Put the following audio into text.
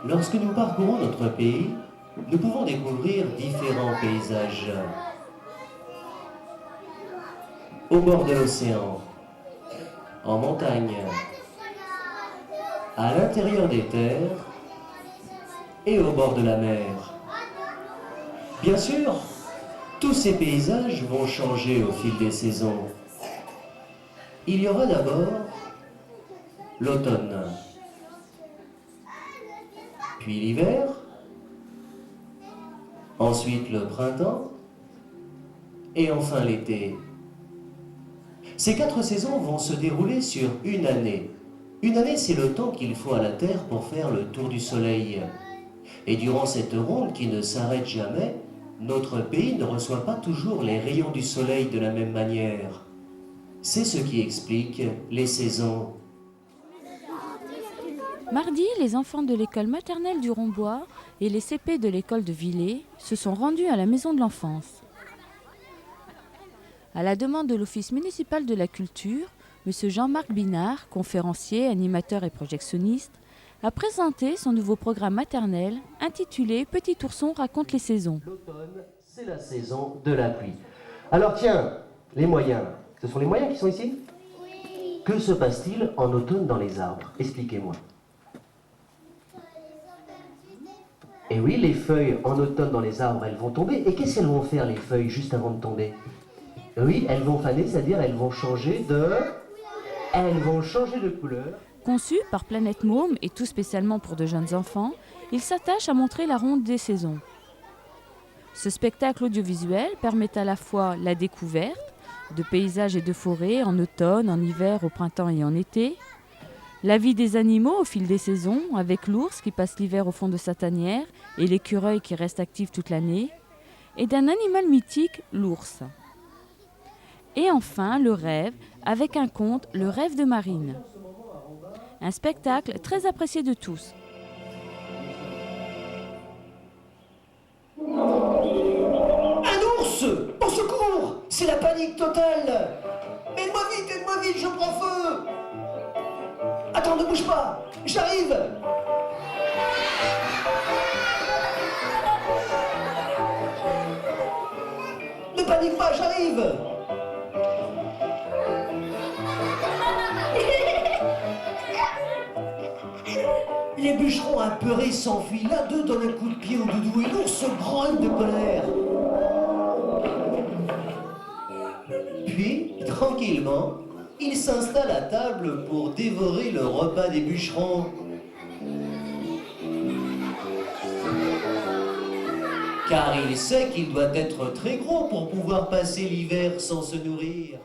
Lorsque nous parcourons notre pays, nous pouvons découvrir différents paysages. Au bord de l'océan, en montagne, à l'intérieur des terres et au bord de la mer. Bien sûr, tous ces paysages vont changer au fil des saisons. Il y aura d'abord l'automne, puis l'hiver, ensuite le printemps et enfin l'été. Ces 4 saisons vont se dérouler sur une année. Une année, c'est le temps qu'il faut à la Terre pour faire le tour du Soleil. Et durant cette ronde qui ne s'arrête jamais, notre pays ne reçoit pas toujours les rayons du Soleil de la même manière. C'est ce qui explique les saisons. Mardi, les enfants de l'école maternelle du Rombois et les CP de l'école de Villers se sont rendus à la maison de l'enfance. À la demande de l'Office municipal de la culture, M. Jean-Marc Binard, conférencier, animateur et projectionniste, a présenté son nouveau programme maternel intitulé « Petit ourson raconte les saisons ». L'automne, c'est la saison de la pluie. Alors tiens, les moyens. Ce sont les moyens qui sont ici? Oui. Que se passe-t-il en automne dans les arbres? Expliquez-moi. Et oui, les feuilles en automne dans les arbres, elles vont tomber. Et qu'est-ce qu'elles vont faire, les feuilles, juste avant de tomber? Oui, elles vont faner, c'est-à-dire elles vont changer de... Elles vont changer de couleur. Conçu par Planète Môme et tout spécialement pour de jeunes enfants, il s'attache à montrer la ronde des saisons. Ce spectacle audiovisuel permet à la fois la découverte de paysages et de forêts en automne, en hiver, au printemps et en été, la vie des animaux au fil des saisons, avec l'ours qui passe l'hiver au fond de sa tanière et l'écureuil qui reste actif toute l'année, et d'un animal mythique, l'ours. Et enfin, le rêve, avec un conte, Le rêve de Marine. Un spectacle très apprécié de tous. Un ours! Au secours! C'est la panique totale! Aide-moi vite, je prends feu! Attends, ne bouge pas! J'arrive! Ne panique pas, j'arrive! Les bûcherons apeurés s'enfuient, l'un d'eux donne un coup de pied au doudou et l'ours se grogne de colère. Puis, tranquillement, il s'installe à table pour dévorer le repas des bûcherons. Car il sait qu'il doit être très gros pour pouvoir passer l'hiver sans se nourrir.